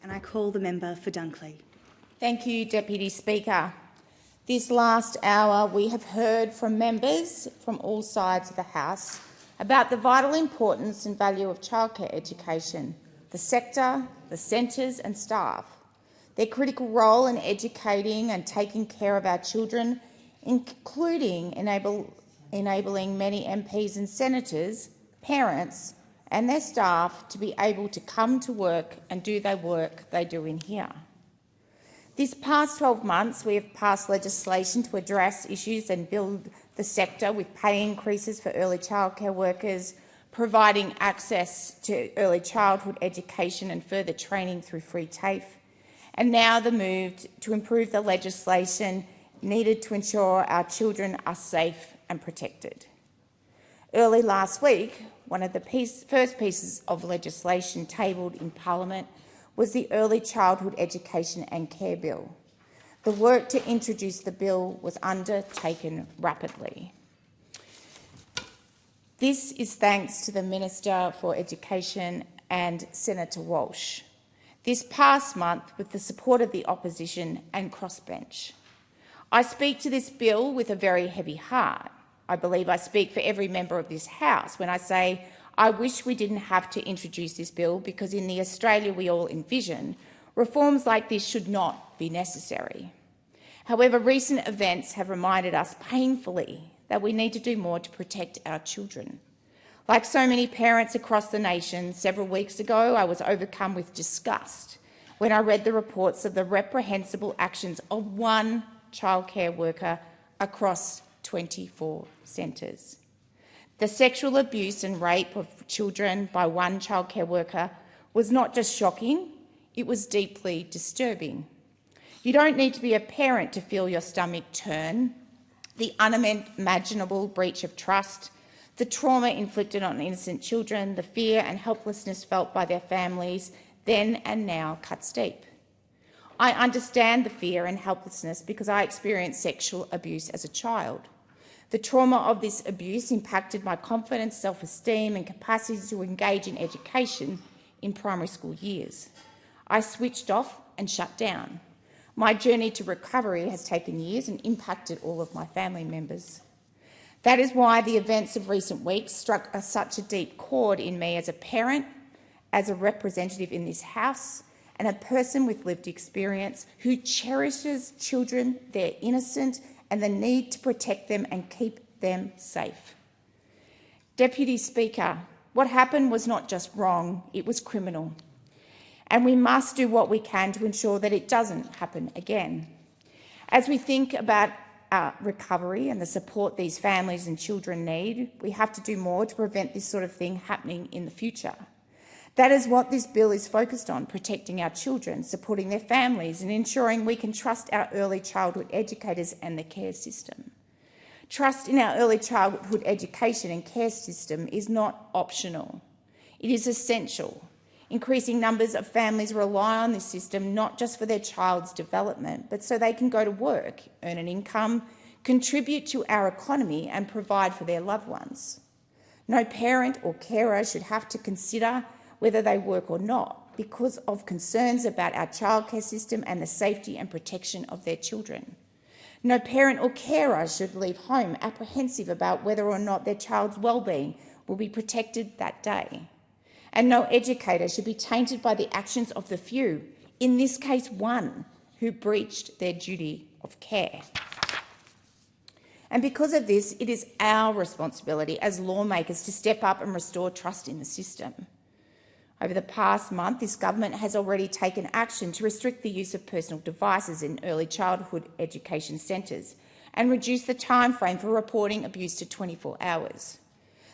and I call the member for Dunkley. Thank you, Deputy Speaker. This last hour we have heard from members from all sides of the House about the vital importance and value of childcare education, the sector, the centres and staff, their critical role in educating and taking care of our children, including enabling many MPs and senators, parents and their staff to be able to come to work and do the work they do in here. This past 12 months, we have passed legislation to address issues and build the sector with pay increases for early childcare workers, providing access to early childhood education and further training through free TAFE, and now the move to improve the legislation needed to ensure our children are safe and protected. Early last week, one of the first pieces of legislation tabled in Parliament was the Early Childhood Education and Care Bill. The work to introduce the bill was undertaken rapidly. This is thanks to the Minister for Education and Senator Walsh. This past month, with the support of the opposition and crossbench. I speak to this bill with a very heavy heart. I believe I speak for every member of this House when I say I wish we didn't have to introduce this bill, because in the Australia we all envision, reforms like this should not be necessary. However, recent events have reminded us painfully that we need to do more to protect our children. Like so many parents across the nation, several weeks ago I was overcome with disgust when I read the reports of the reprehensible actions of one childcare worker across 24 centres. The sexual abuse and rape of children by one childcare worker was not just shocking, it was deeply disturbing. You don't need to be a parent to feel your stomach turn. The unimaginable breach of trust, the trauma inflicted on innocent children, the fear and helplessness felt by their families then and now cuts deep. I understand the fear and helplessness because I experienced sexual abuse as a child. The trauma of this abuse impacted my confidence, self-esteem and capacity to engage in education in primary school years. I switched off and shut down. My journey to recovery has taken years and impacted all of my family members. That is why the events of recent weeks struck such a deep chord in me as a parent, as a representative in this House, and a person with lived experience who cherishes children, their innocence, and the need to protect them and keep them safe. Deputy Speaker, what happened was not just wrong, it was criminal. And we must do what we can to ensure that it doesn't happen again. As we think about recovery and the support these families and children need, we have to do more to prevent this sort of thing happening in the future. That is what this bill is focused on, protecting our children, supporting their families and ensuring we can trust our early childhood educators and the care system. Trust in our early childhood education and care system is not optional. It is essential. Increasing numbers of families rely on this system not just for their child's development, but so they can go to work, earn an income, contribute to our economy and provide for their loved ones. No parent or carer should have to consider whether they work or not, because of concerns about our childcare system and the safety and protection of their children. No parent or carer should leave home apprehensive about whether or not their child's well-being will be protected that day. And no educator should be tainted by the actions of the few, in this case one, who breached their duty of care. And because of this, it is our responsibility as lawmakers to step up and restore trust in the system. Over the past month, this government has already taken action to restrict the use of personal devices in early childhood education centres and reduce the timeframe for reporting abuse to 24 hours.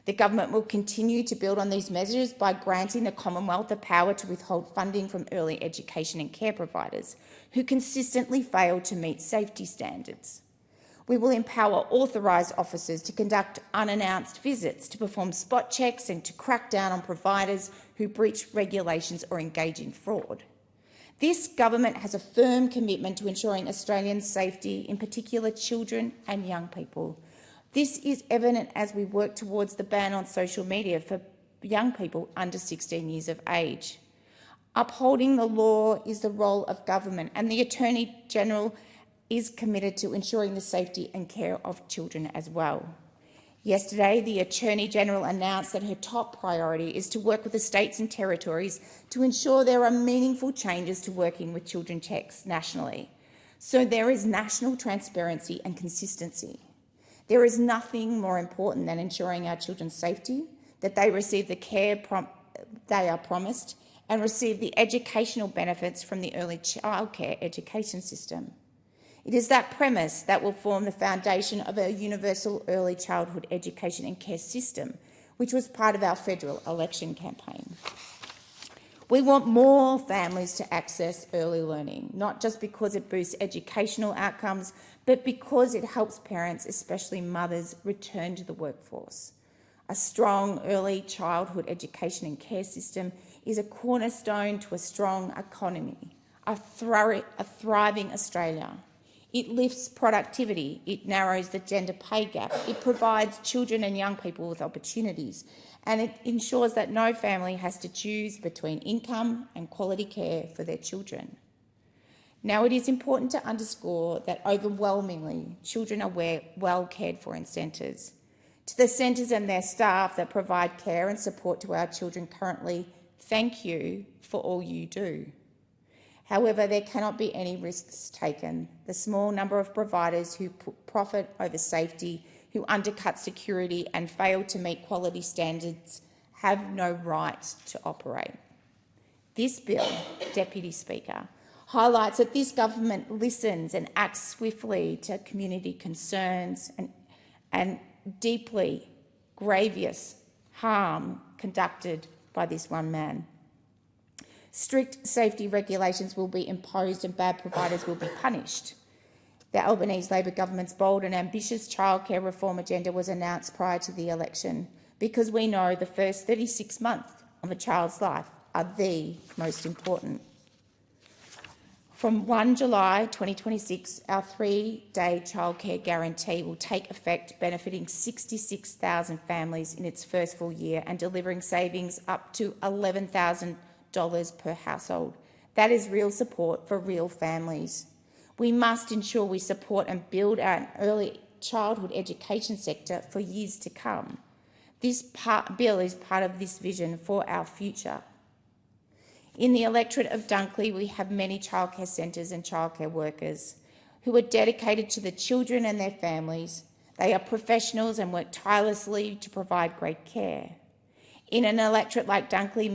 The government will continue to build on these measures by granting the Commonwealth the power to withhold funding from early education and care providers who consistently fail to meet safety standards. We will empower authorised officers to conduct unannounced visits, to perform spot checks and to crack down on providers who breach regulations or engage in fraud. This government has a firm commitment to ensuring Australians' safety, in particular children and young people. This is evident as we work towards the ban on social media for young people under 16 years of age. Upholding the law is the role of government, and the Attorney-General is committed to ensuring the safety and care of children as well. Yesterday, the Attorney-General announced that her top priority is to work with the states and territories to ensure there are meaningful changes to working with children checks nationally, so there is national transparency and consistency. There is nothing more important than ensuring our children's safety, that they receive the care they are promised, and receive the educational benefits from the early childcare education system. It is that premise that will form the foundation of a universal early childhood education and care system, which was part of our federal election campaign. We want more families to access early learning, not just because it boosts educational outcomes, but because it helps parents, especially mothers, return to the workforce. A strong early childhood education and care system is a cornerstone to a strong economy, a thriving Australia. It lifts productivity, it narrows the gender pay gap, it provides children and young people with opportunities, and it ensures that no family has to choose between income and quality care for their children. Now, it is important to underscore that overwhelmingly children are well cared for in centres. To the centres and their staff that provide care and support to our children currently, thank you for all you do. However, there cannot be any risks taken. The small number of providers who put profit over safety, who undercut security and fail to meet quality standards have no right to operate. This bill, Deputy Speaker, highlights that this government listens and acts swiftly to community concerns and deeply grievous harm conducted by this one man. Strict safety regulations will be imposed and bad providers will be punished. The Albanese Labor government's bold and ambitious childcare reform agenda was announced prior to the election because we know the first 36 months of a child's life are the most important. From 1 July 2026, our 3-day childcare guarantee will take effect, benefiting 66,000 families in its first full year and delivering savings up to $11,000 per household. That is real support for real families. We must ensure we support and build our early childhood education sector for years to come. This bill is part of this vision for our future. In the electorate of Dunkley, we have many childcare centres and childcare workers who are dedicated to the children and their families. They are professionals and work tirelessly to provide great care. In an electorate like Dunkley,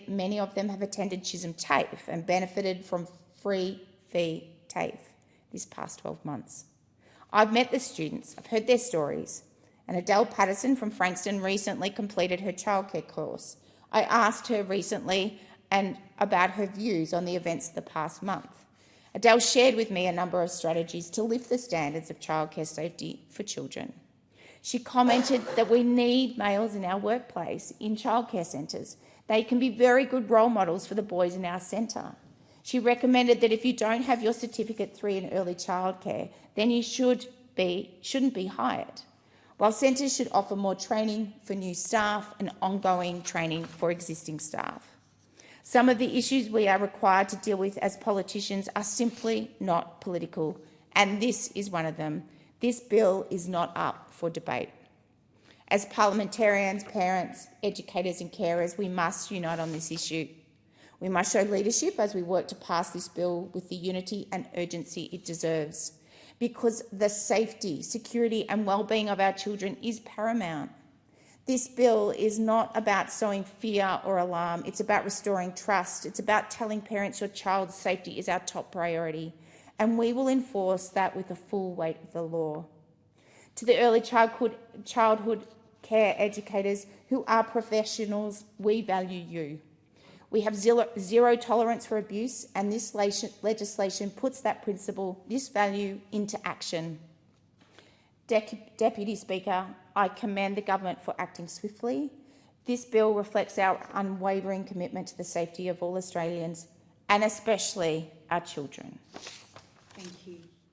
many of them have attended Chisholm TAFE and benefited from free fee TAFE this past 12 months. I've met the students, I've heard their stories, and Adele Patterson from Frankston recently completed her childcare course. I asked her recently about her views on the events of the past month. Adele shared with me a number of strategies to lift the standards of childcare safety for children. She commented that we need males in our workplace, in childcare centres. They can be very good role models for the boys in our centre. She recommended that if you don't have your Certificate 3 in early childcare, then you shouldn't be hired, while centres should offer more training for new staff and ongoing training for existing staff. Some of the issues we are required to deal with as politicians are simply not political, and this is one of them. This bill is not up for debate. As parliamentarians, parents, educators and carers, we must unite on this issue. We must show leadership as we work to pass this bill with the unity and urgency it deserves, because the safety, security and well-being of our children is paramount. This bill is not about sowing fear or alarm. It's about restoring trust. It's about telling parents your child's safety is our top priority, and we will enforce that with the full weight of the law. To the early childhood care educators who are professionals, we value you. We have zero tolerance for abuse, and this legislation puts that principle, this value, into action. Deputy Speaker, I commend the government for acting swiftly. This bill reflects our unwavering commitment to the safety of all Australians, and especially our children. Thank you.